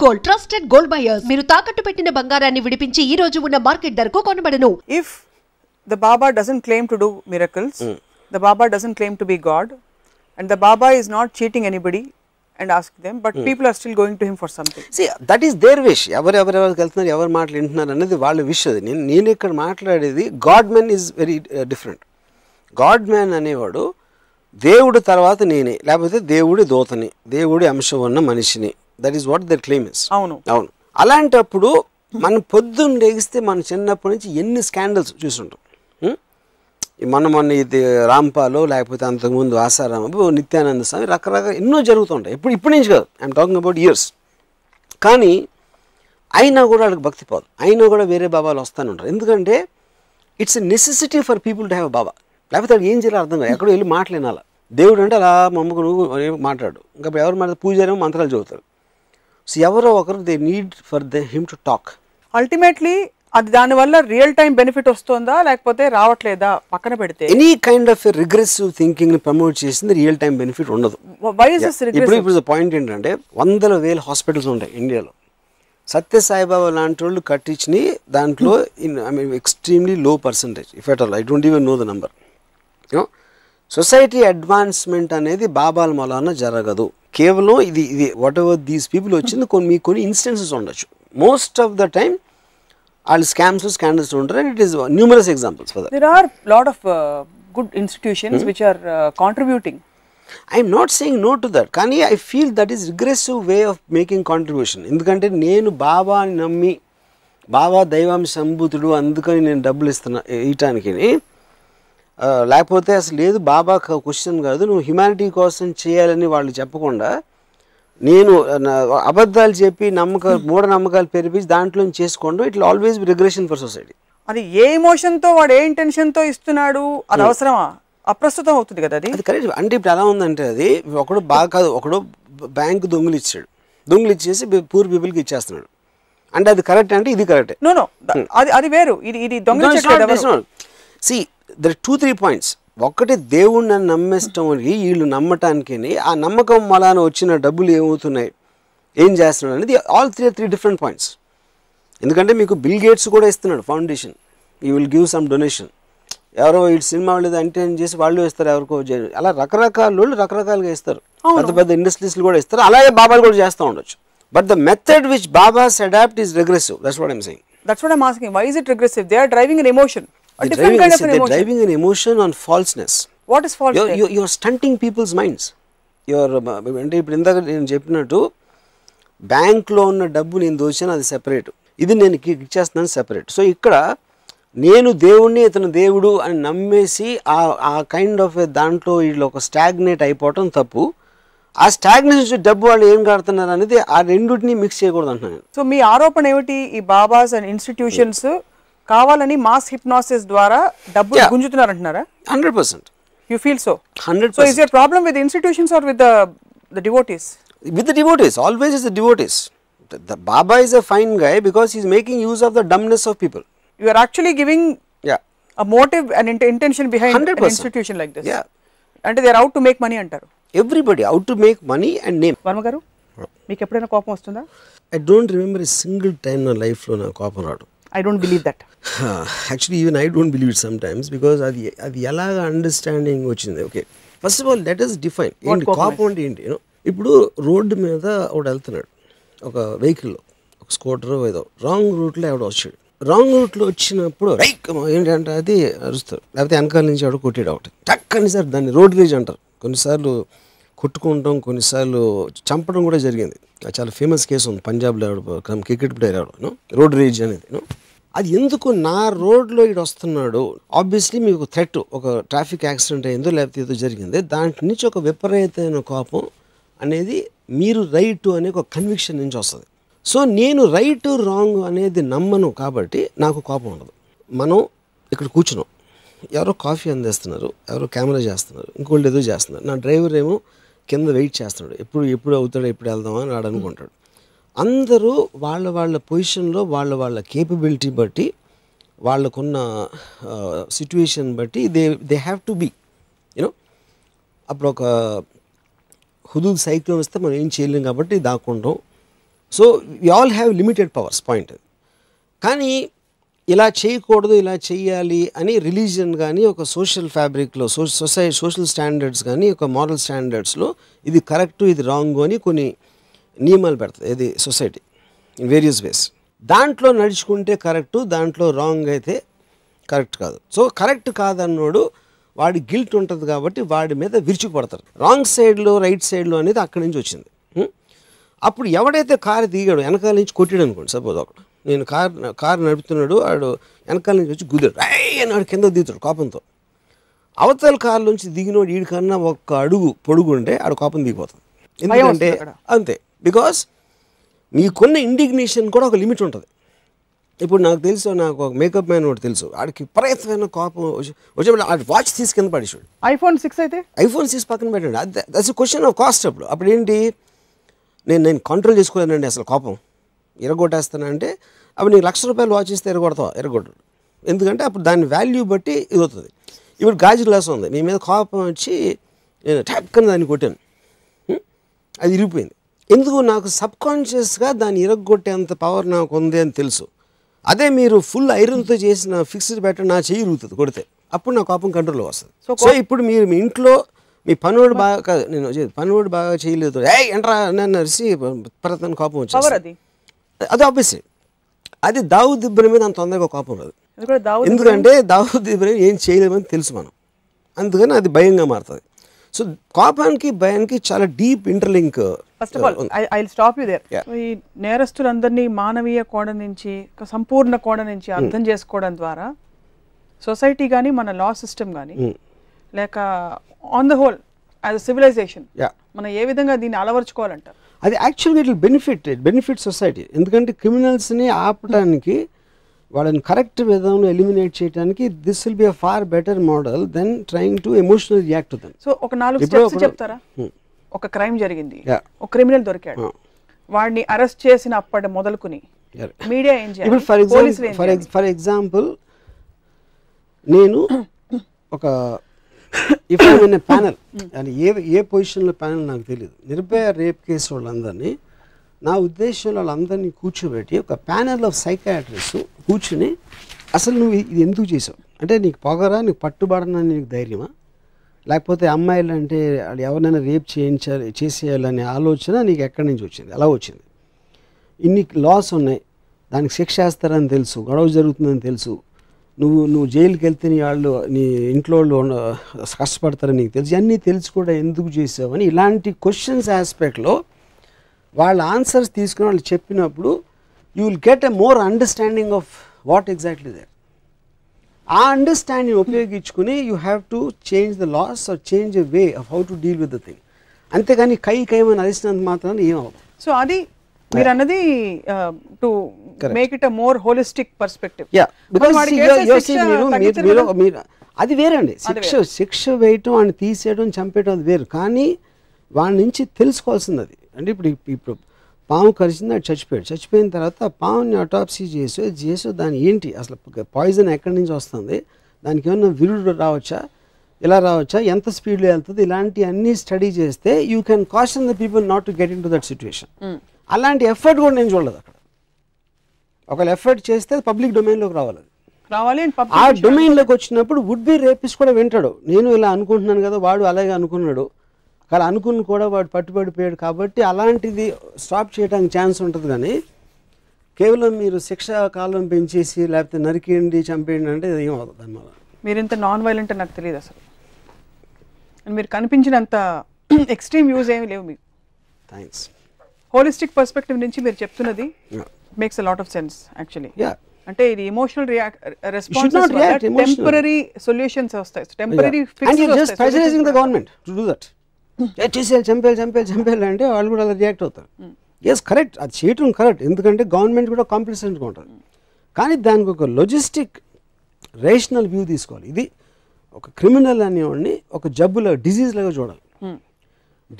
Gold trusted gold buyers మీరు తాకట్టు పెట్టిన బంగారాన్ని విడిపించి ఈ రోజు ఉన్న మార్కెట్ ధరకు కొనబడను. If the Baba doesn't claim to do miracles, the Baba doesn't claim to be God, and the Baba is not cheating anybody and asking them, but people are still going to him for something. See, that is their wish. ఎవరెవరికి వెళ్తున్నారు, ఎవరు మాటలు వింటున్నారు అనేది వాళ్ళ wish. అది నేను ఇక్కడ మాట్లాడేది God man is very different. God man అనేవాడు దేవుడి తర్వాత నేనే, లేకపోతే దేవుడి దూతని, దేవుడి అంశం ఉన్న మనిషిని. That is what their claim is. అవును. అలాంటప్పుడు మనం పొద్దున్న లేగిస్తే మనం చిన్నప్పటి నుంచి ఎన్ని స్కాండల్స్ చూసుంటాం. మొన్న ఇది రాంపాలో, లేకపోతే అంతకుముందు ఆసారామ, నిత్యానంద స్వామి, రకరకాల ఎన్నో జరుగుతుంటాయి. ఇప్పటి నుంచి కాదు, ఐఎమ్ టాకింగ్ అబౌట్ ఇయర్స్. కానీ అయినా కూడా వాళ్ళకి భక్తి పోదు, అయినా కూడా వేరే బాబాలు వస్తూనే ఉంటారు. ఎందుకంటే it's a necessity for people to have a baba. లేకపోతే అది ఏం చేయాలో అర్థం కాదు, ఎక్కడో వెళ్ళి మాట్లాడాలి. దేవుడు అంటే అలా మమ్మకు నువ్వు మాట్లాడు. ఇంకా ఎవరు మాట పూజారేమో మంత్రాలు చదువుతారు. సో ఎవరో ఒకరు they need for him to talk. Ultimately అది దానివల్ల రియల్ టైం బెనిఫిట్ వస్తుందా లేకపోతే రావట్లేదా పక్కన పెడితే, any kind of regressive thinking ని ప్రమోట్ చేసింది రియల్ టైం బెనిఫిట్ ఉండదు. ఇప్పుడు పాయింట్ ఏంటంటే 100,000 హాస్పిటల్స్ ఉంటాయి ఇండియాలో. సత్యసాయిబాబా లాంటి వాళ్ళు కట్టించి దాంట్లో ఎక్స్ట్రీమ్లీ లో percentage, if at all, I don't even know the number. Society advancement అనేది బాబాల మూలాన జరగదు. కేవలం ఇది వాట్ ఎవర్ దీస్ పీపుల్ వచ్చింది కొన్ని ఇన్స్టెన్సెస్ ఉండొచ్చు. మోస్ట్ ఆఫ్ ద టైమ్ వాళ్ళు స్కాండల్స్ ఉంటారు. And it is numerous examples for that. There are lot of good institutions which are contributing. I am not saying no to that. కానీ I feel that is regressive way of making contribution. ఎందుకంటే నేను బాబాని నమ్మి, బాబా దైవాంశ సంభూతుడు అందుకని నేను డబ్బులు ఇవ్వటానికి, లేకపోతే అసలు లేదు బాబా క్వశ్చన్ కాదు, నువ్వు హ్యుమానిటీ కోసం చేయాలని వాళ్ళు చెప్పకుండా నేను అబద్ధాలు చెప్పి మూఢ నమ్మకాలు పెరిపించి దాంట్లో చేసుకోండి. It will always be regression for society. అది ఏ ఎమోషన్తో వాడు ఏ ఇంటెన్షన్తో ఇస్తున్నాడు అది అవసరమా? అప్రస్తుతం అవుతుంది కదా అది. కరెక్ట్. అంటే ఇప్పుడు ఎలా ఉందంటే అది ఒకడు బాగా కాదు, ఒకడు బ్యాంకు దొంగలు ఇచ్చేసి పూర్ పీపుల్కి ఇచ్చేస్తున్నాడు. అంటే అది కరెక్ట్ అంటే ఇది కరెక్టే? నో అది వేరు, ఇది దొంగ. See there 2-3 points. ఒకటి దేవుణ్ణి నమ్మేస్తాం అని వీళ్ళు నమ్మటానికి, ఆ నమ్మకం వలన వచ్చిన డబ్బులు ఏమవుతున్నాయి, ఏం చేస్తున్నాడు అనేది ఆల్ త్రీ డిఫరెంట్ పాయింట్స్. ఎందుకంటే మీకు బిల్ గేట్స్ కూడా ఇస్తున్నాడు foundation, you will give some donation. ఎవరో ఈ సినిమా వాళ్ళు ఎంటర్టైన్ చేసి వాళ్ళు ఇస్తారు, ఎవరికో అలా రకరకాల వాళ్ళు రకరకాలుగా ఇస్తారు. పెద్ద పెద్ద ఇండస్ట్రీస్లు కూడా ఇస్తారు. అలాగే బాబాలు కూడా చేస్తూ ఉండొచ్చు. But the method which babas adopt is regressive. That's what I'm saying. That's what I'm asking. Why is it regressive? They are driving an emotion. They're driving an emotion on falseness. What is false? You're stunting people's minds. అంటే ఇప్పుడు ఇందాక నేను చెప్పినట్టు బ్యాంక్లో ఉన్న డబ్బు నేను దోచాను, అది సెపరేట్, ఇది నేను ఇచ్చేస్తున్నాను సెపరేట్. సో ఇక్కడ నేను దేవుణ్ణి, ఇతను దేవుడు అని నమ్మేసి ఆ కైండ్ ఆఫ్ దాంట్లో వీళ్ళు ఒక స్టాగ్నేట్ అయిపోవటం తప్పు. ఆ స్టాగ్నేషన్ డబ్బు వాళ్ళు ఏం కడుతున్నారు అనేది ఆ రెండుని మిక్స్ చేయకూడదు అంటున్నాను. సో మీ ఆరోపణ ఏమిటి? ఈ బాబాస్ అండ్ ఇన్స్టిట్యూషన్స్ కావాలని మాస్ హిప్నాసిస్ ద్వారా డబ్బు గుంజుతున్నారు అంటున్నారా? 100%. You feel so? 100%. So is there a problem with the institutions or with the devotees? With the devotees, always is the devotees. The Baba is a fine guy because he is making use of the dumbness of people. You are actually giving a motive and intention behind 100%. An institution like this. Yeah. And they are out to make money antaru. Everybody out to make money and name. Varma garu, meeku eppudaina కోపం వస్తుందా? I don't remember a single time na life lo na కోపం రాదు. I don't believe that. Actually even I don't believe it sometimes because అది ఎలాగా understanding వచ్చింది. Okay, first of all let us define ఏంటి కోపం అంటే ఏంటి. ఇప్పుడు రోడ్డు మీద ఒకడు వెళ్తున్నాడు, ఒక వెహికల్లో, ఒక స్కూటర్ ఏదో రాంగ్ రూట్లో ఎవడో వచ్చాడు. రాంగ్ రూట్లో వచ్చినప్పుడు ఏంటంటే అది అరుస్తారు, లేకపోతే వెనకాల నుంచి ఎవడో కొట్టాడు ఒకటి టక్కని సార్, దాన్ని రోడ్ రేజ్ అంటారు. కొన్నిసార్లు కొట్టుకుంటాం, కొన్నిసార్లు చంపడం కూడా జరిగింది. చాలా ఫేమస్ కేసు ఉంది పంజాబ్లో, క్రికెట్ ప్లేయర్ ఎవడో రోడ్ రేజ్ అనేది. అది ఎందుకు నా రోడ్లో ఇటు వస్తున్నాడు, ఆబ్వియస్లీ మీకు థ్రెట్, ఒక ట్రాఫిక్ యాక్సిడెంట్ అయిందో లేకపోతే ఏదో జరిగింది, దాంట్లో నుంచి ఒక విపరీతమైన కోపం అనేది మీరు రైట్ అనే ఒక కన్విక్షన్ నుంచి వస్తుంది. సో నేను రైట్ రాంగ్ అనేది నమ్మను కాబట్టి నాకు కోపం ఉండదు. మనం ఇక్కడ కూర్చున్నాం, ఎవరో కాఫీ అందిస్తున్నారు, ఎవరో కెమెరా చేస్తున్నారు, ఇంకోళ్ళు ఏదో చేస్తున్నారు, నా డ్రైవర్ ఏమో కింద వెయిట్ చేస్తున్నాడు, ఎప్పుడు అవుతాడో ఎప్పుడు వెళ్దామా అని అనుకుంటాడు. అందరూ వాళ్ళ పొజిషన్లో వాళ్ళ కేపబిలిటీ బట్టి, వాళ్ళకున్న సిచ్యువేషన్ బట్టి దే హ్యావ్ టు బీ అప్పుడు ఒక హుదూద్ సైక్లోన్ వస్తే మనం ఏం చేయలేం కాబట్టి దాక్కుంటాం, so we all have limited powers point. కానీ ఇలా చేయకూడదు ఇలా చేయాలి అని రిలీజియన్ కానీ ఒక సోషల్ ఫ్యాబ్రిక్లో సోషల్ స్టాండర్డ్స్ కానీ ఒక మారల్ స్టాండర్డ్స్లో ఇది కరెక్ట్ ఇది రాంగ్ అని కొన్ని నియమాలు పెడుతుంది ఇది సొసైటీ ఇన్ వేరియస్ వేస్. దాంట్లో నడుచుకుంటే కరెక్టు, దాంట్లో రాంగ్ అయితే కరెక్ట్ కాదు. సో కరెక్ట్ కాదన్నోడు వాడి గిల్ట్ ఉంటుంది కాబట్టి వాడి మీద విరుచుకుపడతారు. రాంగ్ సైడ్లో రైట్ సైడ్లో అనేది అక్కడి నుంచి వచ్చింది. అప్పుడు ఎవడైతే కారు దిగాడు వెనకాల నుంచి కొట్టాడు అనుకోండి, సపోజ్ ఒకడు నేను కారు నడుపుతున్నాడు, వాడు వెనకాల నుంచి వచ్చి గుద్దాడు అని వాడు కింద దిగుతాడు కోపంతో. అవతల కారు నుంచి దిగినోడు వీడికన్నా ఒక్క అడుగు పొడుగు ఉంటే ఆడు కోపం దిగిపోతుంది. ఎందుకంటే అంతే, బికాస్ మీకున్న ఇండిగ్నేషన్ కూడా ఒక లిమిట్ ఉంటుంది. ఇప్పుడు నాకు తెలుసు, నాకు ఒక మేకప్ మ్యాన్ ఒకటి తెలుసు, ఆడికి విపరీతమైన కోపం వచ్చేప్పుడు ఆడి వాచ్ తీసి కింద పడేసాడు. iPhone 6 అయితే iPhone 6 పక్కన పెట్టండి, దట్స్ క్వశ్చన్ ఆఫ్ కాస్ట్. అప్పుడు ఏంటి, నేను కంట్రోల్ చేసుకోలేనండి అసలు కోపం ఎరగొట్టేస్తానంటే అప్పుడు నీకు ₹1,00,000 వాచ్ ఇస్తే ఎరగొట్టు. ఎందుకంటే అప్పుడు దాని వాల్యూ బట్టి ఇది అవుతుంది. ఇప్పుడు గాజు గ్లాస్ ఉంది, మీ మీద కోపం వచ్చి నేను ట్యాప్కని దాన్ని కొట్టాను, అది ఇరిగిపోయింది. ఎందుకు, నాకు సబ్కాన్షియస్గా దాన్ని ఇరగొట్టేంత పవర్ నాకు ఉంది అని తెలుసు. అదే మీరు ఫుల్ ఐరన్తో చేసిన ఫిక్స్డ్ బ్యాటర్ నా చెయ్యి ఇరుగుతుంది కొడితే, అప్పుడు నా కోపం కంట్రోల్లో వస్తుంది. సో ఇప్పుడు మీరు మీ ఇంట్లో మీ పనివాడు బాగా పనివాడు బాగా చేయలేదు, ఎంట్రా నన్ను అరిసి ప్రతన కోపం వచ్చింది, అది ఆబ్వియస్లీ అది దావుద్ ఇబ్రహీం మీద అంత తొందరగా కోపం రాదు. ఎందుకంటే దావుద్ ఇబ్రహీం ఏం చేయలేమని తెలుసు మనం, అందుకని అది భయంగా మారుతుంది. సో కోపానికి భయానికి చాలా deep interlink. First of all I will stop you there. ఈ నేరస్తులందరినీ మానవీయ కోణం నుంచి, సంపూర్ణ కోణం నుంచి అర్థం చేసుకోవడం ద్వారా సొసైటీ కానీ మన లా సిస్టమ్ కానీ లేక on the whole as a civilization మనం ఏ విధంగా దీన్ని అలవర్చుకోవాలంటారు? అది యాక్చువల్గా ఇట్ విల్ బెనిఫిట్ సొసైటీ. ఎందుకంటే క్రిమినల్స్ని ఆపడానికి, వాళ్ళని కరెక్ట్ విధంగా ఎలిమినేట్ చేయడానికి this will be a far better model than trying to emotional react to them. So ఒక 4 స్టెప్స్ చెప్తారా? ఒక క్రైమ్ జరిగింది, ఒక క్రిమినల్ దొరికాడు, వాడిని అరెస్ట్ చేసిన అప్పటి మొదలుకుని మీడియా ఏం చేయాలి? ఫర్ ఎగ్జాంపుల్ నేను ఒక if I in a panel, అని ఏ పొజిషన్లో ప్యానల్ నాకు తెలియదు, నిర్భయ రేప్ కేసు వాళ్ళందరినీ నా ఉద్దేశంలో వాళ్ళందరినీ కూర్చోబెట్టి ఒక ప్యానల్ ఆఫ్ సైకాట్రిస్ట్ కూర్చుని అసలు నువ్వు ఇది ఎందుకు చేసావు, అంటే నీకు పొగరా, నీకు పట్టుబడనని నీకు ధైర్యమా, లేకపోతే అమ్మాయిలు అంటే వాళ్ళు ఎవరినైనా రేప్ చేసేయాలనే ఆలోచన నీకు ఎక్కడి నుంచి వచ్చింది, ఎలా వచ్చింది, ఇన్ని లాస్ ఉన్నాయి, దానికి శిక్ష వేస్తారని తెలుసు, గొడవ జరుగుతుందని తెలుసు, నువ్వు జైలుకి వెళ్తే నీ ఇంట్లో వాళ్ళు కష్టపడతారని నీకు తెలుసు, ఇవన్నీ తెలుసు కూడా ఎందుకు చేసావు అని ఇలాంటి క్వశ్చన్స్ ఆస్పెక్ట్లో వాళ్ళ ఆన్సర్స్ తీసుకుని వాళ్ళు చెప్పినప్పుడు you will get a more understanding of what exactly that. ఆ అండర్స్టాండింగ్ ఉపయోగించుకుని you have to change the laws or change a way of how to deal with the thing. అంతేగాని కైమని అరిసినంత మాత్రాన్ని ఏమవుతుంది. సో అది మీరు అన్నది to make it a more holistic perspective. అది వేరండి, శిక్ష వేయటం వాడిని తీసేయడం చంపేయడం అది వేరు. కానీ వాడి నుంచి తెలుసుకోవాల్సింది అది. అంటే ఇప్పుడు పాము కరిచింది, అది చచ్చిపోయిన తర్వాత పాముని అటాప్సీ చేసి దాని ఏంటి అసలు పాయిజన్ ఎక్కడి నుంచి వస్తుంది, దానికి ఏమన్నా విరుడు రావచ్చా, ఇలా రావచ్చా, ఎంత స్పీడ్లో వెళ్తుంది, ఇలాంటి అన్నీ స్టడీ చేస్తే you can caution the people not to get in to that situation. అలాంటి ఎఫర్ట్ కూడా నేను చూడలేదు అక్కడ. ఒకవేళ ఎఫర్ట్ చేస్తే పబ్లిక్ డొమైన్లోకి రావాలి. ఆ డొమైన్లోకి వచ్చినప్పుడు వుడ్ బి రేపిస్ట్ కూడా వింటాడు, నేను ఇలా అనుకుంటున్నాను కదా, వాడు అలాగే అనుకున్నాడు, కానీ అనుకుని కూడా వాడు పట్టుబడిపోయాడు, కాబట్టి అలాంటిది స్టాప్ చేయడానికి ఛాన్స్ ఉంటుంది. కానీ కేవలం మీరు శిక్ష కాలం పెంచేసి లేకపోతే నరికేయండి చంపేయండి అంటే అది ఏమవుతుంది దానివల్ల. మీరు ఇంత నాన్ వైలెంట్ నాకు తెలియదు అసలు, మీరు కనిపించినంత ఎక్స్ట్రీమ్ వ్యూస్ ఏమి లేవు మీకు. థ్యాంక్స్. హోలిస్టిక్ పర్స్పెక్టివ్ నుంచి మీరు చెప్తున్నది makes a lot of sense actually. అంటే ఇది ఎమోషనల్ రెస్పాన్సెస్ వల్ల టెంపరరీ సొల్యూషన్స్ వస్తాయి, temporary fixes pressurising the government to do that. చేసేయాలి, చంపేయాలి అంటే వాళ్ళు కూడా అలా రియాక్ట్ అవుతారు. ఎస్ కరెక్ట్, అది చేయటం కరెక్ట్, ఎందుకంటే గవర్నమెంట్ కూడా కాంప్లిసెంట్గా ఉంటుంది. కానీ దానికి ఒక లాజిస్టిక్ రేషనల్ వ్యూ తీసుకోవాలి. ఇది ఒక క్రిమినల్ అనేవాడిని ఒక జబ్బులో డిజీజ్ లాగా చూడాలి.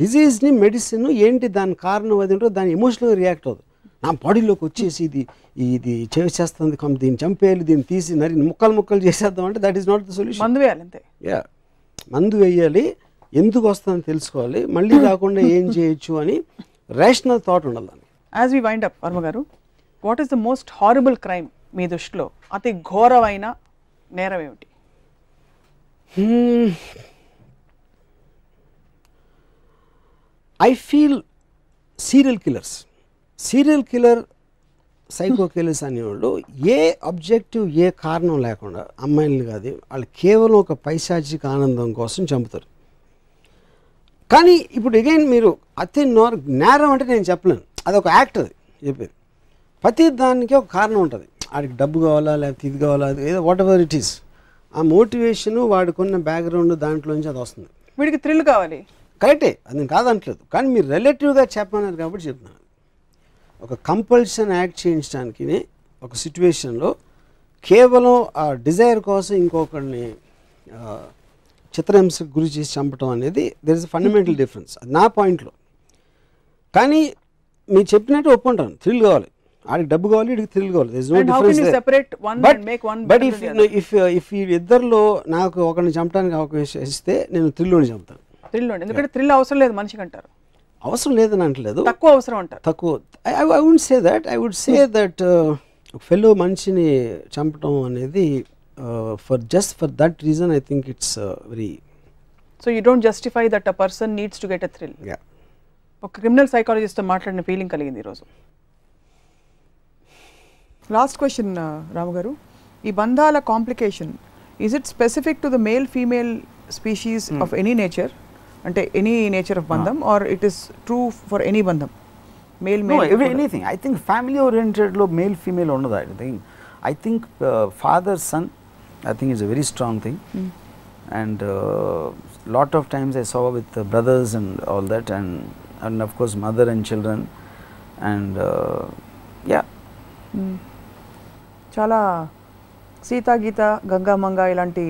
డిజీజ్ని మెడిసిన్ ఏంటి దాని కారణం అది ఉంటుందో దాన్ని ఎమోషనల్గా రియాక్ట్ అవుతుంది. నా బాడీలోకి వచ్చేసి ఇది చేస్తుంది, దీన్ని చంపేయాలి, దీన్ని తీసి ముక్కలు చేసేద్దాం అంటే that is not the solution. మందు వేయాలి అంతే. మందు వేయాలి, ఎందుకు వస్తుందని తెలుసుకోవాలి, మళ్ళీ రాకుండా ఏం చేయొచ్చు అని రేషనల్ థాట్ ఉండాలి దానికి. As we wind up Varma garu, what is the most horrible crime మీ దృష్టిలో? అతి ఘోరమైన నేరం ఏమిటి? I feel serial killer psycho killers అనేవాళ్ళు ఏ అబ్జెక్టివ్, ఏ కారణం లేకుండా అమ్మాయిలు కాదు, వాళ్ళు కేవలం ఒక పైశాచిక ఆనందం కోసం చంపుతారు. కానీ ఇప్పుడు అగైన్ మీరు అతి నేరం అంటే నేను చెప్పలేను, అదొక యాక్ట్, అది చెప్పేది. ప్రతి దానికి ఒక కారణం ఉంటుంది. వాడికి డబ్బు కావాలా, లేకపోతే ఇది కావాలా, అది ఏదో వాట్ ఎవర్ ఇట్ ఈస్, ఆ మోటివేషను వాడికున్న బ్యాక్గ్రౌండ్ దాంట్లోంచి అది వస్తుంది. వీడికి థ్రిల్ కావాలి, కరెక్టే, అది నేను కాదంటలేదు. కానీ మీరు రిలేటివ్గా చెప్పన్నారు కాబట్టి చెప్తున్నాను. ఒక కంపల్షన్ యాక్ట్ చేయించడానికి ఒక సిచ్యువేషన్లో కేవలం ఆ డిజైర్ కోసం ఇంకొకరిని చిత్రహింసకు గురి చేసి చంపడం అనేది there is a fundamental difference, అది నా పాయింట్లో. కానీ మీరు చెప్పినట్టు ఒప్పుకుంటాను, థ్రిల్ కావాలి, ఆడికి డబ్బు కావాలి, వీడికి థ్రిల్ కావాలి. There is no difference. But if ఈ ఇద్దరిలో నాకు ఒకరిని చంపడానికి అవకాశం ఇస్తే నేను థ్రిల్లోని చంపుతాను. ఎందుకంటే థ్రిల్ అవసరం లేదు మనిషికి అంటారు. అవసరం లేదని అంటలేదు, తక్కువ అవసరం అంటారు. తక్కువ. I would say that fellow మనిషిని చంపడం అనేది for that reason I think it's very. So you don't justify that a person needs to get a thrill. ఒక క్రిమినల్ సైకాలజిస్ట్తో మాట్లాడిన ఫీలింగ్ కలిగింది ఈరోజు. లాస్ట్ క్వశ్చన్ రాము గారు, ఈ బంధాల complication is it specific to the male female species of any nature, అంటే any nature of బంధం, or it is true for any బంధం? Male anything. I think family ఓరియంటెడ్లో మేల్ ఫీమేల్ ఉండదు. I think father son I think it's a very strong thing, and lot of times I saw with brothers and all that, and of course mother and children, and yeah. చాలా సీతా గీత, గంగామంగ ఇలాంటి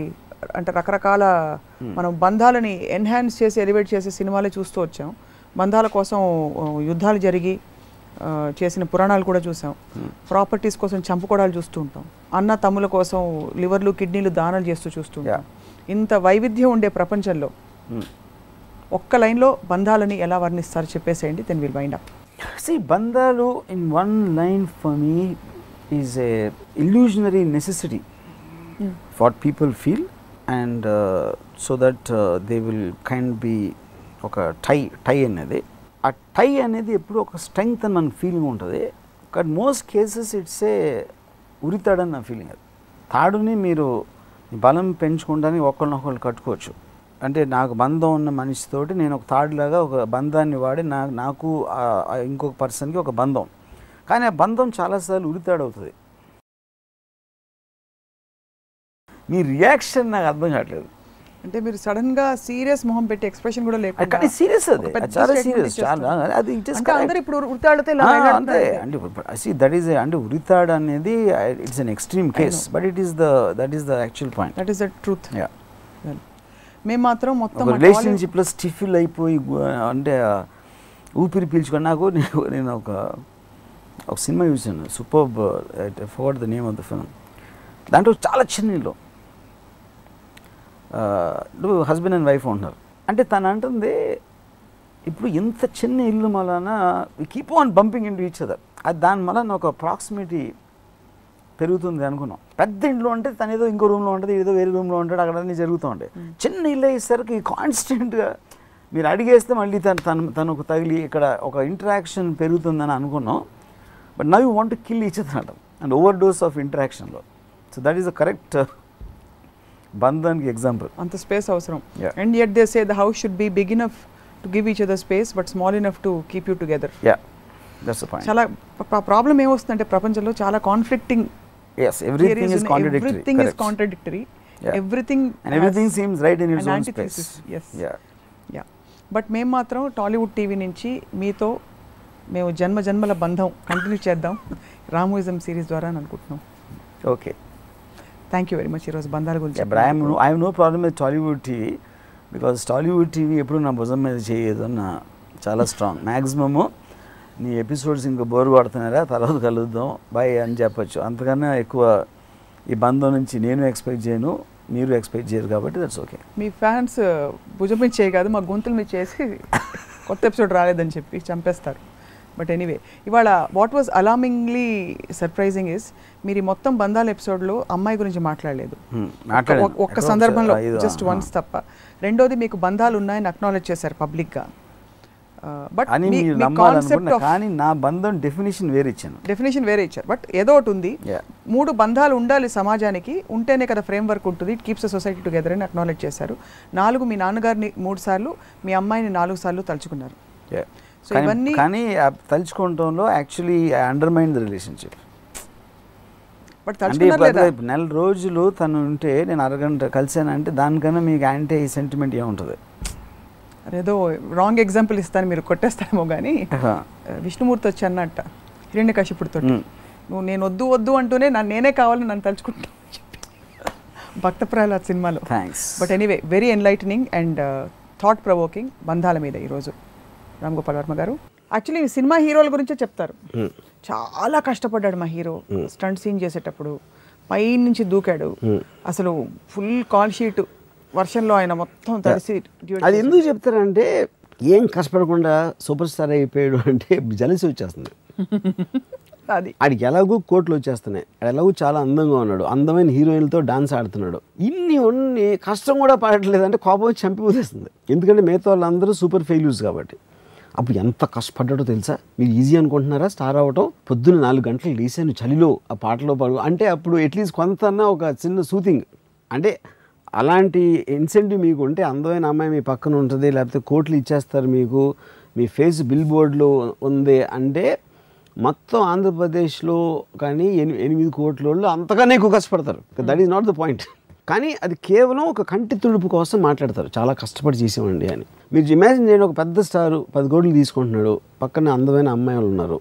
అంటే రకరకాల మనం బంధాలని enhance చేసి elevate చేసే సినిమాలే చూస్తూ వచ్చాం. బంధాల కోసం యుద్ధాలు జరిగి చేసిన పురాణాలు కూడా చూసాం. ప్రాపర్టీస్ కోసం చంపుకోవడాలు చూస్తూ ఉంటాం. అన్న తమ్ముల కోసం లివర్లు, కిడ్నీలు దానాలు చేస్తూ చూస్తూ ఉంటాం. ఇంత వైవిధ్యం ఉండే ప్రపంచంలో ఒక్క లైన్లో బంధాలని ఎలా వర్ణిస్తారు చెప్పేసేయండి, then will wind up. See, బంధాలు in one line for me is a illusionary necessity what people feel, and so that they will kind be ఒక టై అనేది. ఆ టై అనేది ఎప్పుడు ఒక స్ట్రెంగ్త్ అని మనకు ఫీలింగ్ ఉంటుంది. But most cases it's a ఉరితాడని నా ఫీలింగ్. అది తాడుని మీరు బలం పెంచుకుంటానికి ఒకరినొకరు కట్టుకోవచ్చు. అంటే నాకు బంధం ఉన్న మనిషితోటి నేను ఒక తాడులాగా ఒక బంధాన్ని వాడి నాకు ఇంకొక పర్సన్కి ఒక బంధం, కానీ ఆ బంధం చాలాసార్లు ఉరితాడు అవుతుంది. మీ రియాక్షన్ నాకు అర్థం కావట్లేదు. అంటే మీరు సడన్ గా సీరియస్ మొహం పెట్టి ఎక్స్ప్రెషన్ కూడా లేకుండా, కానీ సీరియస్, అది చాలా సీరియస్. అది అందరూ ఇప్పుడు ఉరితాడితే అంతే అంటే దట్ ఈస్ అంటే ఉరితాడు అనేది it's an extreme case, but that is the actual point, that is the truth. మేము మాత్రం మొత్తం రిలేషన్షిప్లో స్టిఫిల్ అయిపోయి అంటే ఊపిరి పీల్చుకొని నేను ఒక సినిమా చూసాను, superb, I forgot the name of the film. దాంట్లో చాలా చిన్న ఇల్లు, హస్బెండ్ అండ్ వైఫ్ ఉంటున్నారు. అంటే తను అంటుంది ఇప్పుడు ఇంత చిన్న ఇల్లు వలన keep on bumping into each other, అది దాని వలన ఒక ప్రాక్సిమిటీ పెరుగుతుంది అనుకున్నాం. పెద్ద ఇంట్లో అంటే తను ఏదో ఇంకో రూమ్లో ఉంటుంది, ఏదో వేరే రూమ్లో ఉంటాడు, అక్కడ అన్నీ జరుగుతూ ఉంటాయి. చిన్న ఇల్లు అయ్యేసరికి కాన్స్టెంట్గా మీరు అడిగేస్తే మళ్ళీ తనకు తగిలి ఇక్కడ ఒక ఇంటరాక్షన్ పెరుగుతుందని అనుకున్నాం. But now you want to kill each other అంటాం, అండ్ ఓవర్ డోస్ ఆఫ్ ఇంటరాక్షన్లో. So that is the correct బంధానికి ఎగ్జాంపుల్. అంత స్పేస్ అవసరం. And yet they say the house should be big enough to give each other space but small enough to keep you together. That's the point. చాలా problem ఏమొస్తుందంటే ప్రపంచంలో చాలా conflicting. Yes, everything is contradictory. Everything is contradictory. Everything seems right in its own space. Yes. Yeah. But మేము మాత్రం Tollywood TV నుంచి మీతో మేము జన్మల బంధం కంటిన్యూ చేద్దాం రామోయిజం సిరీస్ ద్వారా అని అనుకుంటున్నాం. Okay. Thank you very much ఈరోజు బంధాల గురించి. But I have no problem with Tollywood TV because Tollywood TV ఎప్పుడు నా భుజం మీద చేయదు అన్న చాలా స్ట్రాంగ్. మ్యాక్సిమము నీ ఎపిసోడ్స్ ఇంకా బోర్ కొడుతున్నారా, తర్వాత కలుద్దాం బాయ్ అని చెప్పచ్చు. అంతకన్నా ఎక్కువ ఈ బంధం నుంచి నేను ఎక్స్పెక్ట్ చేయను, మీరు ఎక్స్పెక్ట్ చేయరు, కాబట్టి దట్స్ ఓకే. మీ ఫ్యాన్స్ భుజం మీద చేయ కాదు, మా గొంతుల మీద చేసి కొత్త ఎపిసోడ్ రాలేదని చెప్పి చంపేస్తారు. బట్ ఎనీవే ఇవాళ what was alarmingly surprising is మీరు ఈ మొత్తం బంధాల ఎపిసోడ్లో అమ్మాయి గురించి మాట్లాడలేదు. ఒక్క సందర్భంలో జస్ట్ వన్స్ తప్ప. రెండోది మీకు బంధాలు ఉన్నాయని అక్నాలెడ్జ్ చేశారు పబ్లిక్గా. బట్ కానీ నా బంధం డెఫినేషన్ వేరే ఇచ్చారు. బట్ ఏదో ఒకటి ఉంది. 3 బంధాలు ఉండాలి సమాజానికి, ఉంటేనే కదా ఫ్రేమ్ వర్క్ ఉంటుంది, it keeps the society together అని అక్నాలెడ్జ్ చేశారు. 4 మీ నాన్నగారిని 3 సార్లు, మీ అమ్మాయిని 4 సార్లు తలుచుకున్నారు. సో ఇవన్నీ కానీ తలుచుకోవడంలో actually undermine the relationship. But తలుచుకున్నారు. నెల రోజులు తను ఉంటే నేను అరగంట కలిసానంటే దానికన్నా మీకు యాంటీ సెంటిమెంట్ ఏముంటుంది? అదేదో రాంగ్ ఎగ్జాంపుల్ ఇస్తాను, మీరు కొట్టేస్తారేమో కానీ విష్ణుమూర్తి వచ్చి అన్నట్ట హిరణ్యకశిపుడితో, నువ్వు నేను వద్దు అంటూనే నేనే కావాలని నన్ను తలుచుకుంటాను భక్త ప్రహ్లాద్ సినిమాలో. But anyway very enlightening and thought provoking బంధాల మీద ఈరోజు రామ్ గోపాల్ వర్మ గారు. యాక్చువల్లీ సినిమా హీరోల గురించే చెప్తారు. చాలా కష్టపడ్డాడు మా హీరో స్టంట్ సీన్ చేసేటప్పుడు, పై నుంచి దూకాడు, అసలు ఫుల్ కాల్ షీట్ వర్షంలో ఆయన మొత్తం తడిసి. అది ఎందుకు చెప్తారంటే ఏం కష్టపడకుండా సూపర్ స్టార్ అయిపోయాడు అంటే జలసి వచ్చేస్తుంది. అది ఆడికి ఎలాగో కోట్లు వచ్చేస్తున్నాయి, ఎలాగో చాలా అందంగా ఉన్నాడు, అందమైన హీరోయిన్లతో డాన్స్ ఆడుతున్నాడు, ఇన్ని కష్టం కూడా పడట్లేదు అంటే కోపం వచ్చి చంపిపోతేస్తుంది. ఎందుకంటే మిగతా వాళ్ళందరూ సూపర్ ఫెయిల్యూర్స్ కాబట్టి. అప్పుడు ఎంత కష్టపడ్డాడో తెలుసా? మీరు ఈజీ అనుకుంటున్నారా స్టార్ అవ్వటం? పొద్దున్న 4 గంటలు లేసాను చలిలో ఆ పాటలో పాడు అంటే అప్పుడు అట్లీస్ట్ కొంతన్నా ఒక చిన్న సూతింగ్ అంటే అలాంటి ఇన్సెంటివ్ మీకు ఉంటే అందమైన అమ్మాయి మీ పక్కన ఉంటుంది, లేకపోతే కోట్లు ఇచ్చేస్తారు మీకు, మీ ఫేస్ బిల్ బోర్డులో ఉంది అంటే మొత్తం ఆంధ్రప్రదేశ్లో కానీ 8 కోట్ల వాళ్ళు అంతగానే ఎక్కువ కష్టపడతారు. That is not the point. కానీ అది కేవలం ఒక కంటి తుడుపు కోసం మాట్లాడతారు, చాలా కష్టపడి చేసేవండి అని. మీరు ఇమాజిన్ చేయండి, ఒక పెద్ద స్టారు 10 కోట్లు తీసుకుంటున్నాడు, పక్కన అందమైన అమ్మాయిలు ఉన్నారు,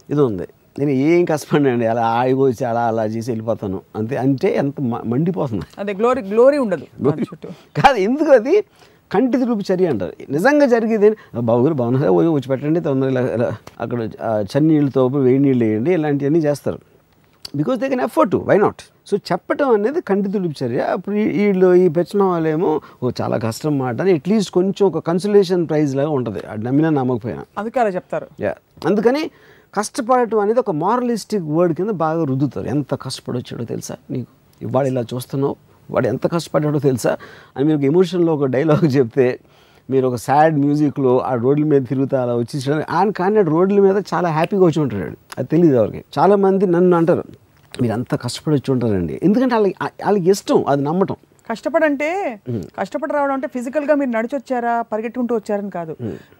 ఇది ఉంది, నేను ఏం కష్టపడినండి అలా ఆగిపోయి వచ్చి అలా చేసి వెళ్ళిపోతాను అంతే అంటే ఎంత మండిపోతుంది. అదే గ్లోరీ ఉండదు కాదు, ఎందుకు అది కంటి తుడుపు చర్య అంటారు. నిజంగా జరిగేది బాబుగారు బాగున్నారా వచ్చి పెట్టండి, తొందరగా అక్కడ చన్నీళ్ళతో వేడి నీళ్ళు వేయండి, ఇలాంటివన్నీ చేస్తారు. Because they can afford to, why not? So చెప్పటం అనేది కంటి తుడుపు చర్య. అప్పుడు వీళ్ళు ఈ పెంచిన వాళ్ళేమో చాలా కష్టం మాట అని అట్లీస్ట్ కొంచెం ఒక కన్సలేషన్ ప్రైజ్ లాగా ఉంటుంది, అది నమ్మినా నమ్మకపోయినా. అందుకే అలా చెప్తారు. అందుకని కష్టపడటం అనేది ఒక మారలిస్టిక్ వర్డ్ కింద బాగా రుద్దుతారు. ఎంత కష్టపడొచ్చాడో తెలుసా నీకు, ఇవాడు ఇలా చూస్తున్నావు, వాడు ఎంత కష్టపడ్డాడో తెలుసా అని మీరు ఒక ఎమోషన్లో ఒక డైలాగ్ చెప్తే, మీరు ఒక సాడ్ మ్యూజిక్లో ఆ రోడ్ల మీద తిరుగుతా అలా వచ్చి ఆయన కానీ రోడ్ల మీద చాలా హ్యాపీగా వచ్చి ఉంటాడు, అది తెలియదు ఎవరికి. చాలామంది నన్ను అంటారు మీరు అంత కష్టపడి వచ్చి ఉంటారండి, ఎందుకంటే వాళ్ళకి ఇష్టం అది నమ్మటం. కష్టపడి రావడం అంటే ఫిజికల్గా మీరు నడిచొచ్చారా పరిగెట్టుకుంటూ వచ్చారని కాదు,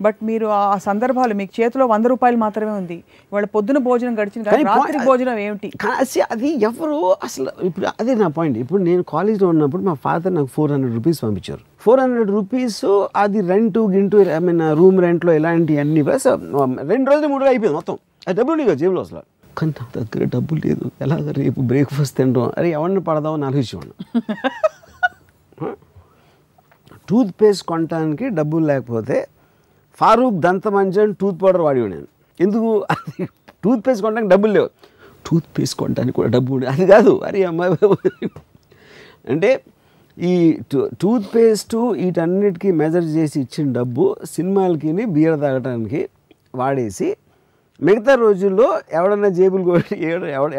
బట్ మీరు ఆ సందర్భాలు మీకు చేతిలో 100 రూపాయలు మాత్రమే ఉంది, వాళ్ళ పొద్దున భోజనం గడిచింది, రాత్రి భోజనం ఏమిటి అది ఎవరు అసలు. ఇప్పుడు అదే నా పాయింట్. ఇప్పుడు నేను కాలేజ్లో ఉన్నప్పుడు మా ఫాదర్ నాకు 400 రూపీస్ పంపించారు. 400 రూపీస్ అది రెంట్ గింటూ ఐ మీన్ రూమ్ రెంట్లో ఇలాంటివన్నీ 2 రోజులు 3 రోజులు అయిపోయింది మొత్తం. అది డబ్బులు నీకు జేబులో అసలు, కానీ నా దగ్గర డబ్బులు లేదు, ఎలాగ రేపు బ్రేక్ఫాస్ట్ తింటాం, అరే ఎవరిని పడదామని ఆలోచించేవాడిని. టూత్ పేస్ట్ కొనడానికి డబ్బులు లేకపోతే ఫారూక్ దంతమంజన్ టూత్ పౌడర్ వాడేవాడు నేను. ఎందుకు? అది టూత్ పేస్ట్ కొనడానికి డబ్బులు లేవు, టూత్ పేస్ట్ కొనడానికి కూడా డబ్బు ఉండేది. అది కాదు, అరే అమ్మాయి అంటే ఈ టూత్ పేస్ట్ వీటన్నిటికీ మెజర్ చేసి ఇచ్చిన డబ్బు సినిమాలకి బియర్ తాగడానికి వాడేసి, మిగతా రోజుల్లో ఎవడన్నా జేబులు కొట్టి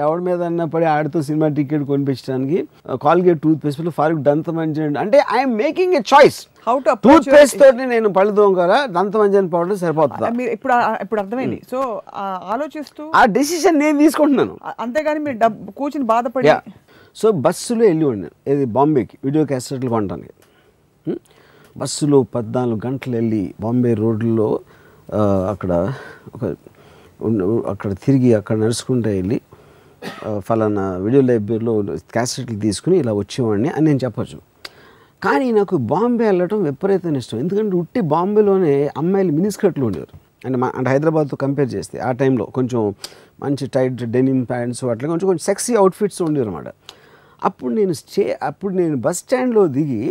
ఎవడి మీద అన్నా పడి ఆడుతూ సినిమా టికెట్ కొనిపించడానికి కాల్గేట్ టూత్ పేస్ట్ ఫారూక్ దంతమంజన్ అంటే I'm making a choice. Toothpaste తోటి నేను పళ్ళు తోముకోవాలా, దంతమంజన్ పౌడర్ సరిపోతుందా? ఇప్పుడు అర్థమైంది. సో ఆలోచిస్తూ ఆ డెసిషన్ నేను తీసుకుంటున్నాను, అంతేగాని మీరు కూర్చుని బాధపడి. సో బస్సులో వెళ్ళివ్వండి నేను ఏది బాంబేకి వీడియో క్యాసెట్లు కొనడానికి. బస్సులో 14 గంటలు వెళ్ళి బాంబే రోడ్లలో అక్కడ తిరిగి అక్కడ నడుచుకుంటూ వెళ్ళి ఫలానా వీడియో లైబ్రరీలో క్యాసెట్లు తీసుకుని ఇలా వచ్చేవాడిని అని నేను చెప్పచ్చు. కానీ నాకు బాంబే వెళ్ళటం విపరీతమైన ఇష్టం. ఎందుకంటే ఉట్టి బాంబేలోనే అమ్మాయిలు మినిస్కర్ట్లు ఉండేవారు. అంటే హైదరాబాద్తో కంపేర్ చేస్తే ఆ టైంలో కొంచెం మంచి టైట్ డెనిమ్ ప్యాంట్స్ అట్లా కొంచెం సెక్సీ అవుట్ఫిట్స్ ఉండేవారు అన్నమాట. అప్పుడు నేను బస్ స్టాండ్లో దిగి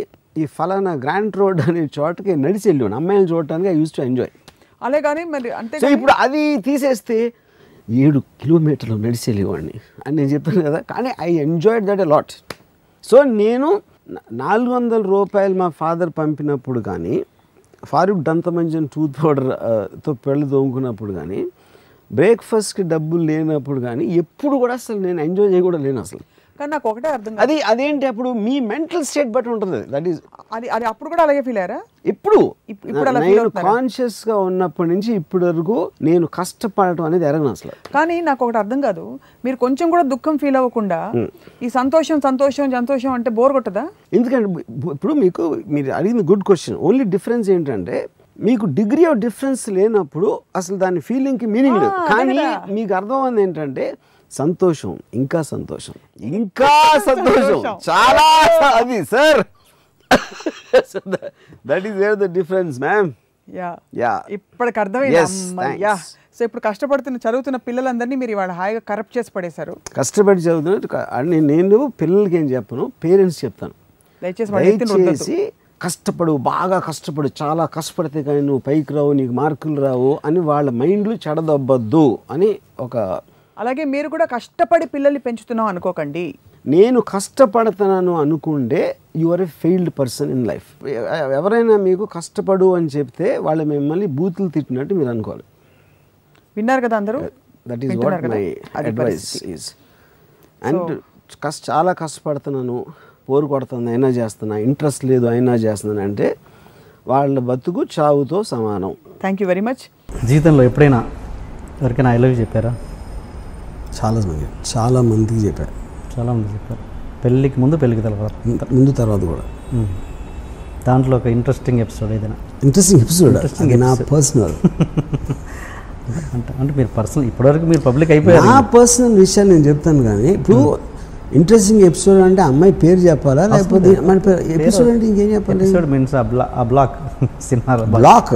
ఈ ఫలానా గ్రాండ్ రోడ్ అనే చోటకి నడిచి వెళ్ళాను అమ్మాయిలు చూడటానికి. I use to enjoy. అలాగే మరి అంతే. సో ఇప్పుడు అది తీసేస్తే 7 కిలోమీటర్లు నడిచి వెళ్ళేవాడిని అని నేను చెప్పాను కదా. కానీ I enjoyed that a lot. So నేను 400 రూపాయలు మా ఫాదర్ పంపినప్పుడు కానీ, ఫారూక్ దంతమంజన్ టూత్ పౌడర్తో పెళ్ళు తోముకున్నప్పుడు కానీ, బ్రేక్ఫాస్ట్కి డబ్బులు లేనప్పుడు కానీ ఎప్పుడు కూడా అసలు నేను ఎంజాయ్ చేయ కూడా లేను అసలు. కానీ నాకు ఒకటే అర్థం అదేంటి అప్పుడు మీ మెంటల్ స్టేట్ బట్టి ఉంటుంది. దట్ ఈస్ అది అప్పుడు కూడా అలాగే ఫీల్ అయ్యారా? ఇప్పుడు నేను కాన్షియస్గా ఉన్నప్పటి నుంచి ఇప్పటి వరకు నేను కష్టపడటం అనేది ఎరగను అసలు. కానీ నాకు ఒకటి అర్థం కాదు, మీరు కొంచెం కూడా దుఃఖం ఫీల్ అవ్వకుండా ఈ సంతోషం సంతోషం సంతోషం అంటే బోర్ కొట్టదా? ఎందుకంటే ఇప్పుడు మీరు అడిగింది గుడ్ క్వశ్చన్. ఓన్లీ డిఫరెన్స్ ఏంటంటే మీకు డిగ్రీ ఆఫ్ డిఫరెన్స్ లేనప్పుడు అసలు దాని ఫీలింగ్కి మీనింగ్ లేదు. కానీ మీకు అర్థమైంది ఏంటంటే సంతోషం ఇంకా సంతోషం ఇంకా సంతోషం చాలా అది sir. That is where the difference ma'am. ఇప్పటికి అర్థమైంది. సో ఇప్పుడు చదువుతున్న పిల్లలందరినీ మీరు ఇవాళ హాయిగా కరప్ట్ చేసి పడేశారు. కష్టపడి చదువుతున్న నేను పిల్లలకి ఏం చెప్పను, పేరెంట్స్ చెప్తాను, దయచేసి కష్టపడు, బాగా కష్టపడు, చాలా కష్టపడితే కానీ నువ్వు పైకి రావు, నీకు మార్కులు రావు అని వాళ్ళ మైండ్లు చెడదొబ్బద్దు అని ఒక. అలాగే మీరు కూడా కష్టపడి పిల్లల్ని పెంచుతున్నాం అనుకోకండి. నేను కష్టపడుతున్నాను అనుకుంటే you are a failed person in life. ఎవరైనా మీకు కష్టపడు అని చెప్తే వాళ్ళు మిమ్మల్ని బూతులు తిట్టినట్టు మీరు అనుకోవాలి. విన్నారు కదా అందరూ? That is what my advice is. And చాలా కష్టపడుతున్నాను, పోరు కొడుతుంది అయినా చేస్తున్నా, ఇంట్రెస్ట్ లేదు అయినా చేస్తున్నాను అంటే వాళ్ళ బతుకు చావుతో సమానం. Thank you very much. జీవితంలో ఎప్పుడైనా ఎవరికైనా ఐ లవ్ యూ చెప్పారా? చాలా మందికి చెప్పారు. చాలామంది చెప్పారు. పెళ్ళికి ముందు, పెళ్ళికి తర్వాత కూడా. దాంట్లో ఒక ఇంట్రెస్టింగ్ ఎపిసోడ్ ఏదైనా? ఇంట్రెస్టింగ్ ఎపిసోడ్ నా పర్సనల్ అంటే మీరు పర్సనల్ ఇప్పటివరకు మీరు పబ్లిక్ అయిపోయారు. నా పర్సనల్ విషయాలు నేను చెప్తాను. కానీ ఇప్పుడు ఇంట్రెస్టింగ్ ఎపిసోడ్ అంటే అమ్మాయి పేరు చెప్పాలా లేకపోతే మన ఎపిసోడ్ అంటే ఇంకేం చెప్పాలి? ఎపిసోడ్ మీన్స్ ఆ బ్లాక్ సినిమా బ్లాక్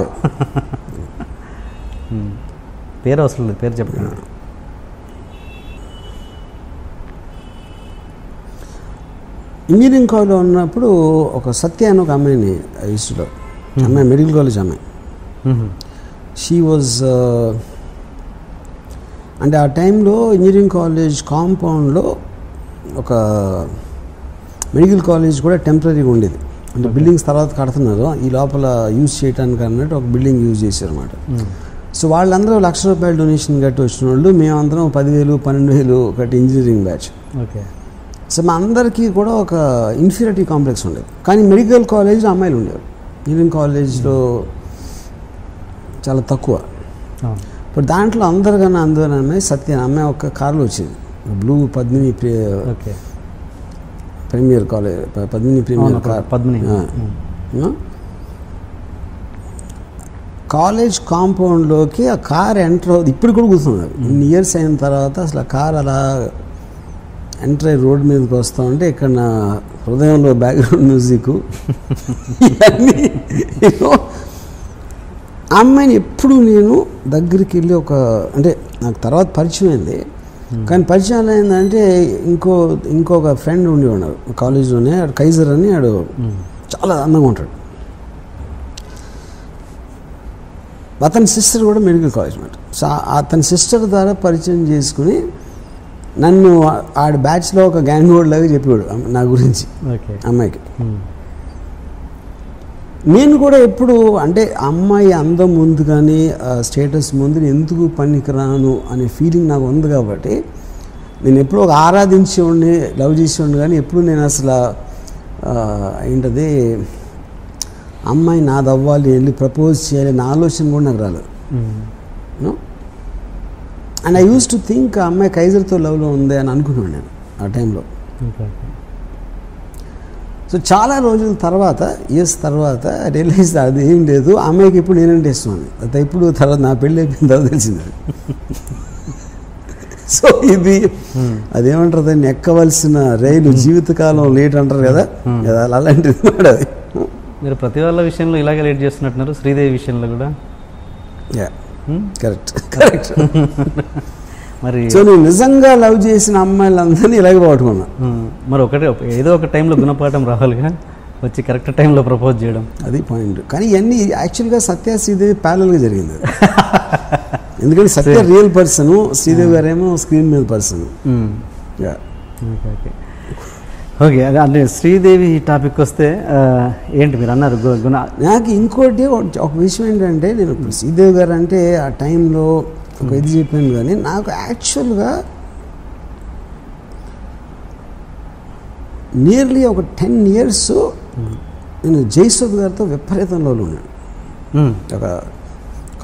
పేరు అవసరం లేదు, పేరు చెప్పండి. ఇంజనీరింగ్ కాలేజ్లో ఉన్నప్పుడు ఒక సత్య అని ఒక అమ్మాయిని ఇష్టలో, అమ్మాయి మెడికల్ కాలేజ్ అమ్మాయి. షీ వాజ్ అంటే ఆ టైంలో ఇంజనీరింగ్ కాలేజ్ కాంపౌండ్లో ఒక మెడికల్ కాలేజ్ కూడా టెంపరీగా ఉండేది. అంటే బిల్డింగ్స్ తర్వాత కడుతున్నారు, ఈ లోపల యూజ్ చేయడానికి అన్నట్టు ఒక బిల్డింగ్ యూజ్ చేశారు అనమాట. సో వాళ్ళందరూ ₹1,00,000 డొనేషన్ కట్టి వచ్చిన వాళ్ళు, మేమందరం 10,000 12,000 కట్టి ఇంజనీరింగ్ బ్యాచ్. ఓకే. సో మా అందరికీ కూడా ఒక ఇన్ఫీరియారిటీ కాంప్లెక్స్ ఉండేది. కానీ మెడికల్ కాలేజ్లో అమ్మాయిలు ఉండేవారు, ఇంజనీరింగ్ కాలేజ్లో చాలా తక్కువ. ఇప్పుడు దాంట్లో అందరికన్నా అమ్మాయి సత్య అమ్మాయి ఒక కారులో వచ్చింది, blue Padmini premier college, Padmini premier car. College కాంపౌండ్లోకి ఆ కార్ ఎంటర్ అవుతుంది. ఇప్పుడు కూడా కూర్చున్నారు, ఇన్ని ఇయర్స్ అయిన తర్వాత అసలు ఆ కార్ అలా ఎంటర్ అయ్యి రోడ్ మీదకి వస్తూ ఉంటే ఇక్కడ నా హృదయంలో బ్యాక్గ్రౌండ్ మ్యూజిక్ ఇవన్నీ. ఆ అమ్మాయిని ఎప్పుడు నేను దగ్గరికి వెళ్ళి అంటే నాకు తర్వాత పరిచయం అయింది. కానీ పరిచయం ఏంటంటే ఇంకొక ఫ్రెండ్ ఉండి ఉన్నాడు కాలేజ్లోనే, ఆడు కైజర్ అని, ఆడు చాలా అందంగా ఉంటాడు. అతని సిస్టర్ కూడా మెడికల్ కాలేజ్ అన్నమాట. సో అతని సిస్టర్ ద్వారా పరిచయం చేసుకుని నన్ను ఆడ బ్యాచ్లో ఒక గ్యాంగ్ హోల్డ్ లాగా చెప్పాడు నా గురించి అమ్మాయికి. నేను కూడా ఎప్పుడు అంటే అమ్మాయి అందం ముందు కానీ స్టేటస్ ముందు ఎందుకు పనికిరాను అనే ఫీలింగ్ నాకు ఉంది. కాబట్టి నేను ఎప్పుడు ఒక ఆరాధించేవాడిని, లవ్ చేసేవాడిని. కానీ ఎప్పుడు నేను అసలు ఏంటది అమ్మాయి నాది అవ్వాలి, వెళ్ళి ప్రపోజ్ చేయాలి నా ఆలోచన కూడా నాకు రాలేదు. And I use to think ఆ అమ్మాయి కైజర్తో లవ్లో ఉంది అని అనుకున్నాను నేను ఆ టైంలో. సో చాలా రోజుల తర్వాత, ఇయర్స్ తర్వాత రియలైజ్ అది ఏం లేదు, అమ్మాయికి ఇప్పుడు నేనంటే ఇష్టం అని. అది ఇప్పుడు తర్వాత నా పెళ్ళి అయిపోయిన తర్వాత తెలిసింది. సో ఇది అదేమంటారు, దాన్ని ఎక్కవలసిన రైలు జీవితకాలం లేట్ అంటారు కదా, అలాంటిది మాట. అది మీరు ప్రతి వాళ్ళ విషయంలో ఇలాగే లేట్ చేస్తున్నట్టున్నారు, శ్రీదేవి విషయంలో కూడా. కరెక్ట్. మరి సో నేను నిజంగా లవ్ చేసిన అమ్మాయిలందరినీ ఇలాగే పట్టుకున్నా. మరి ఏదో ఒక టైంలో గుణపాఠం రావాలిగా, వచ్చి కరెక్ట్ టైంలో ప్రపోజ్ చేయడం, అది పాయింట్. కానీ ఇవన్నీ యాక్చువల్గా సత్య శ్రీదేవి ప్యారలల్గా జరిగింది. ఎందుకంటే సత్య రియల్ పర్సన్, శ్రీదేవి గారేమో స్క్రీన్ మీద పర్సన్. ఓకే, అంటే శ్రీదేవి టాపిక్ వస్తే ఏంటి మీరు అన్నారు గుణ. నాకు ఇంకోటి ఒక విషయం ఏంటంటే, నేను శ్రీదేవి గారు అంటే ఆ టైంలో ఒక ఇది చెప్పాను. కానీ నాకు యాక్చువల్గా నియర్లీ ఒక 10 years నేను జయసుధ్ గారితో విపరీతంలో ఉన్నాను. ఒక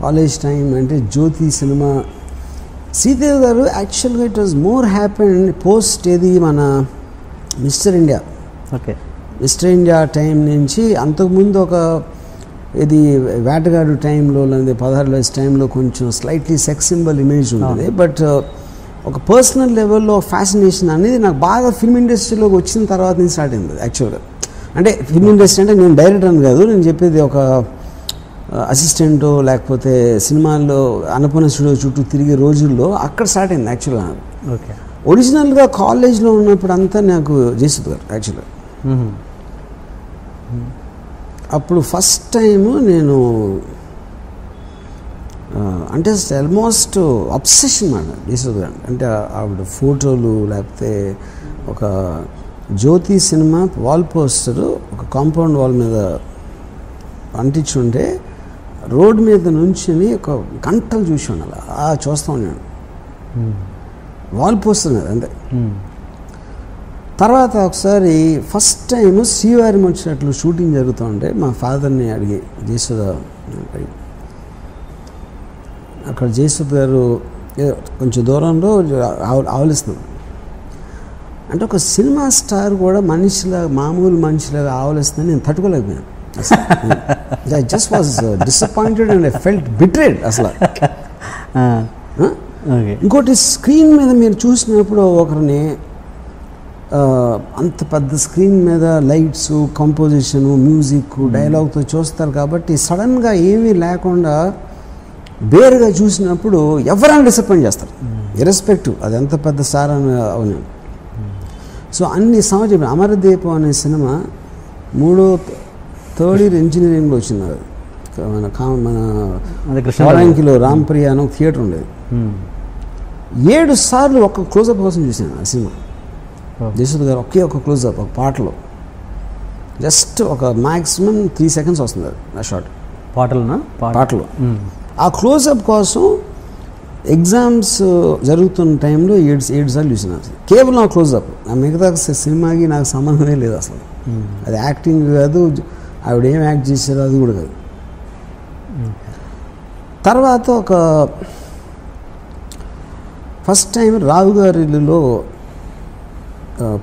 కాలేజ్ టైం అంటే జ్యోతి సినిమా. శ్రీదేవి గారు యాక్చువల్గా it was more happen post ఏది మన mister India. Okay, mister India time నుంచి అంతకుముందు ఒక ఇది వేటగాడు టైంలో లేదా 16 వయసు టైంలో కొంచెం స్లైట్లీ సెక్స్ సింబల్ ఇమేజ్ ఉంటుంది. బట్ ఒక పర్సనల్ లెవెల్లో ఫ్యాసినేషన్ అనేది నాకు బాగా ఫిల్మ్ ఇండస్ట్రీలోకి వచ్చిన తర్వాత నుంచి స్టార్ట్ అయింది యాక్చువల్గా. అంటే ఫిల్మ్ ఇండస్ట్రీ అంటే నేను డైరెక్టర్ అని కాదు, నేను చెప్పేది ఒక అసిస్టెంటో లేకపోతే సినిమాల్లో అన్నపూర్ణ స్టూడియో చుట్టూ తిరిగే రోజుల్లో అక్కడ స్టార్ట్ అయింది యాక్చువల్గా. ఓకే, ఒరిజినల్గా కాలేజ్లో ఉన్నప్పుడు అంతా నాకు జయసుధ్ గారు యాక్చువల్గా. అప్పుడు ఫస్ట్ టైము నేను అంటే ఆల్మోస్ట్ అబ్సెషన్ మాట జయసుధ్ గారు అంటే ఆవిడ ఫోటోలు లేకపోతే ఒక జ్యోతి సినిమా వాల్ పోస్టర్ ఒక కాంపౌండ్ వాల్ మీద అంటించుంటే రోడ్డు మీద నుంచుని ఒక గంటలు చూసాను అలా చూస్తూ ఉన్నాను. వాల్ పోస్టర్ మీద అంతే. తర్వాత ఒకసారి ఫస్ట్ టైం శ్రీవారి వచ్చినట్లు షూటింగ్ జరుగుతూ ఉంటే మా ఫాదర్ని అడిగి జయసుధ అక్కడ జయసుధ్ గారు కొంచెం దూరంలో ఆవలిస్తున్నారు. అంటే ఒక సినిమా స్టార్ కూడా మనిషిలాగా మామూలు మనిషిలాగా ఆవలిస్తుందని నేను తట్టుకోలేకపోయాను. I just was disappointed and I felt betrayed అసలు. ఇంకోటి స్క్రీన్ మీద మీరు చూసినప్పుడు ఒకరిని అంత పెద్ద స్క్రీన్ మీద లైట్స్, కంపోజిషను, మ్యూజిక్, డైలాగ్తో చూస్తారు కాబట్టి సడన్గా ఏమీ లేకుండా బేరుగా చూసినప్పుడు ఎవరైనా డిసప్పాయింట్ చేస్తారు ఇర్రెస్పెక్టివ్ అది ఎంత పెద్ద స్టార్ అని అవును. సో అన్ని సంవత్సరం అమరదీపం అనే సినిమా 3rd year ఇంజనీరింగ్లో వచ్చింది. మన కృష్ణాంకిలో రాంప్రియ అని ఒక థియేటర్ ఉండేది. 7 సార్లు ఒక క్లోజప్ కోసం చూసాను ఆ సినిమా. జయసుధ్ గారు ఒకే ఒక క్లోజప్ ఒక పాటలో జస్ట్ ఒక మ్యాక్సిమం 3 seconds వస్తుంది అది ఆ షాట్ పాటలో. ఆ క్లోజప్ కోసం ఎగ్జామ్స్ జరుగుతున్న టైంలో 7 సార్లు చూసిన కేవలం ఆ క్లోజప్. ఆ మిగతా సినిమాకి నాకు సంబంధమే లేదు అసలు. అది యాక్టింగ్ కాదు, ఆవిడ ఏం యాక్ట్ చేశారో అది కూడా కాదు. తర్వాత ఒక ఫస్ట్ టైం రావు గారి ఇల్లులో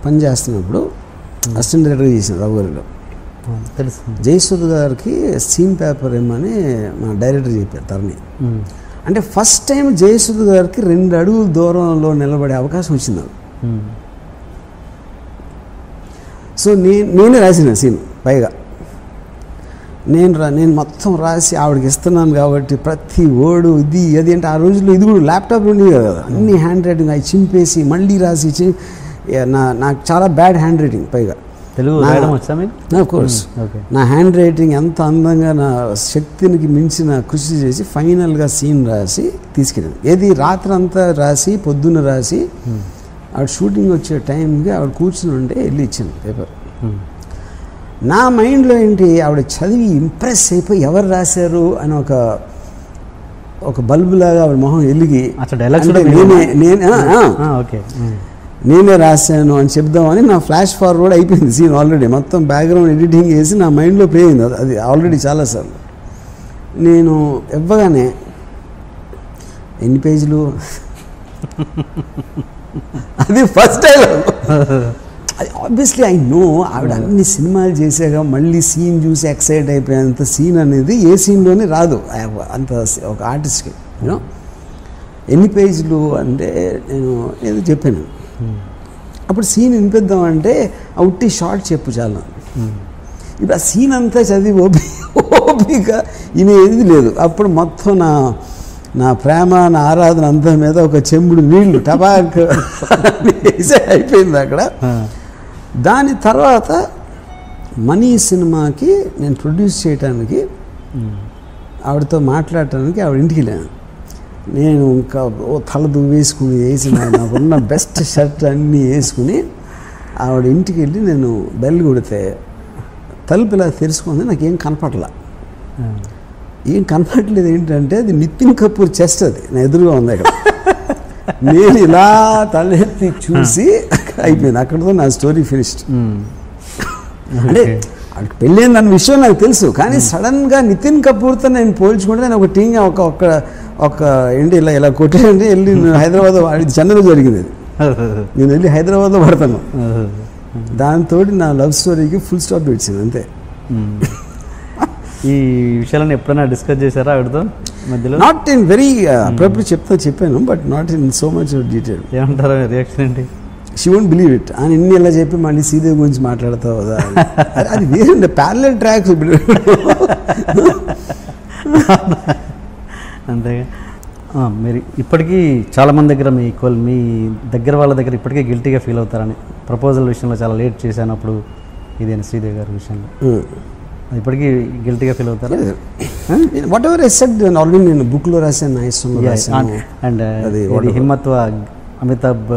పనిచేస్తున్నప్పుడు అసిస్టెంట్ డైరెక్టర్ చేసిన రావు గారిలో తెలుసు. జయసుధ్ గారికి సీన్ పేపర్ ఏమని మా డైరెక్టర్ చెప్పారు తరణి. అంటే ఫస్ట్ టైం జయసుధ్ గారికి 2 అడుగుల దూరంలో నిలబడే అవకాశం వచ్చింది. సో నేనే రాసిన సీన్ పైగా నేను మొత్తం రాసి ఆవిడకి ఇస్తున్నాను కాబట్టి ప్రతి వర్డు ఇది అది అంటే ఆ రోజుల్లో ఇది కూడా ల్యాప్టాప్ ఉండేది కదా, అన్ని హ్యాండ్ రైటింగ్ అవి చింపేసి మళ్ళీ రాసి నాకు చాలా బ్యాడ్ హ్యాండ్ రైటింగ్ పైగా తెలుగు రాయడం వచ్చా మీకు? Of course. నా హ్యాండ్ రైటింగ్ ఎంత అందంగా నా శక్తికి మించిన కృషి చేసి ఫైనల్గా సీన్ రాసి తీసుకెళ్ళింది. ఏది రాత్రి అంతా రాసి పొద్దున్న రాసి ఆవిడ షూటింగ్ వచ్చే టైంకి ఆవిడ కూర్చుని ఉంటే వెళ్ళి ఇచ్చింది పేపర్. నా మైండ్లో ఏంటి ఆవిడ చదివి ఇంప్రెస్ అయిపోయి ఎవరు రాశారు అని ఒక బల్బులాగా ఆవిడ మొహం వెలిగి నేనే రాశాను అని చెప్దామని నా ఫ్లాష్ ఫార్వర్డ్ అయిపోయింది సీన్ ఆల్రెడీ. మొత్తం బ్యాక్గ్రౌండ్ ఎడిటింగ్ చేసి నా మైండ్లో ప్లే అయింది అది ఆల్రెడీ చాలాసార్లు. నేను ఇవ్వగానే ఎన్ని పేజీలు అది ఫస్ట్ టైం. అది ఆబ్వియస్లీ ఐ నో ఆవిడ అన్ని సినిమాలు చేసాక మళ్ళీ సీన్ చూసి ఎక్సైట్ అయిపోయేంత సీన్ అనేది ఏ సీన్లోనే రాదు అంత ఒక ఆర్టిస్ట్కి. యూనో ఎన్ని పేజీలు అంటే నేను ఏదో చెప్పాను. అప్పుడు సీన్ వినిపిద్దామంటే ఉట్టి షార్ట్ చెప్పు చాలా. ఇప్పుడు ఆ సీన్ అంతా చదివి ఓపిక ఏది లేదు. అప్పుడు మొత్తం నా ప్రేమ నా ఆరాధన అంతా మీద ఒక చెంబుడు నీళ్లు టబాక్ వేసే అయిపోయింది అక్కడ. దాని తర్వాత మనీ సినిమాకి నేను ప్రొడ్యూస్ చేయడానికి ఆవిడతో మాట్లాడటానికి ఆవిడ ఇంటికి వెళ్ళాను. నేను ఇంకా తల దువ్వేసుకుని నాకున్న బెస్ట్ షర్ట్ అన్నీ వేసుకుని ఆవిడ ఇంటికి వెళ్ళి నేను బెల్ కొడితే తలుపు ఇలా తెరుచుకుంది. నాకేం కనపడలా. ఏం కనపడలేదు ఏంటంటే అది నితిన్ కపూర్ చెస్ట్, అది నా ఎదురుగా ఉంది అక్కడ. నేను ఇలా తలెత్తి చూసి అయిపోయింది, అక్కడతో నా స్టోరీ ఫినిష్డ్. అంటే అక్కడికి పెళ్ళైంది అన్న విషయం నాకు తెలుసు, కానీ సడన్గా నితిన్ కపూర్తో నేను పోల్చుకుంటే నేను ఒక టీంగా ఒక ఏంటి ఇలా కొట్టేయండి వెళ్ళి హైదరాబాద్, చెన్నైలో జరిగింది అది, నేను వెళ్ళి హైదరాబాద్లో పడతాను. దాంతో నా లవ్ స్టోరీకి ఫుల్ స్టాప్ పెట్టింది అంతే. ఈ విషయాలను ఎప్పుడైనా డిస్కస్ చేశారా ఆవిడతో మధ్యలో? నాట్ ఇన్ వెరీ అప్పుడప్పుడు చెప్పాను, but not in so much detail. ఏమంటారా రియాక్షన్ ఏంటి? She won't believe it. అని ఇన్ని ఇలా చెప్పి మళ్ళీ శ్రీదేవి గురించి మాట్లాడతావు కదా, అది వేరే ప్యారలల్ ట్రాక్స్. అంతేగా. మీరు ఇప్పటికీ చాలామంది దగ్గర మీ ఈక్వల్, మీ దగ్గర వాళ్ళ దగ్గర ఇప్పటికీ గిల్టీగా ఫీల్ అవుతారని, ప్రపోజల్ విషయంలో చాలా లేట్ చేశాను అప్పుడు ఇదేనా శ్రీదేవి గారి విషయంలో ఇప్పటికీ గిల్టీగా ఫీల్ అవుతారా? What ever I said already నేను బుక్లో రాశాను, నా ఇష్టంలో రాశాను. అండ్ అది హిమ్మత్వ, అమితాబ్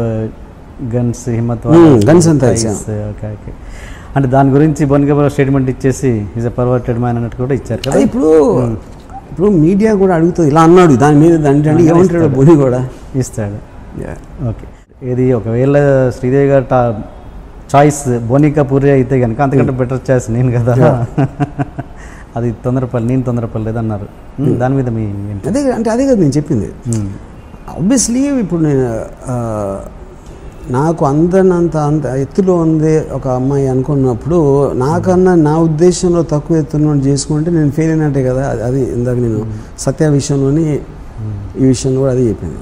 గన్స్ హిమ్మత్వ గన్స్ అంతా. Okay okay. అంటే దాని గురించి బోనిగా స్టేట్మెంట్ ఇచ్చేసి ఈజ్ ఎ పర్వర్టెడ్ మ్యాన్ అన్నట్టు కూడా ఇచ్చారు కదా. ఇప్పుడు మీడియా కూడా అడుగుతుంది ఇలా అన్నాడు దాని మీద, అంటే ఏమంటాడు బోని కూడా ఇస్తాడు. ఓకే. ఇది ఒకవేళ శ్రీదేవి గారు చాయిస్ బోని కపూర్ అయితే కనుక అంతకంటే బెటర్ చాయిస్ నేను కదా, అది నేను తొందరపడలేదు అన్నారు. దాని మీద మీ అదే కదా నేను చెప్పింది. ఆబ్వియస్లీ ఇప్పుడు నేను నాకు అంత ఎత్తులో ఉంది ఒక అమ్మాయి అనుకున్నప్పుడు, నాకన్నా నా ఉద్దేశంలో తక్కువ ఎత్తున చేసుకుంటే నేను ఫెయిల్ అయినట్టే కదా. అది ఇందాక నేను సత్య విషయంలోని ఈ విషయంలో కూడా అదే చెప్పింది.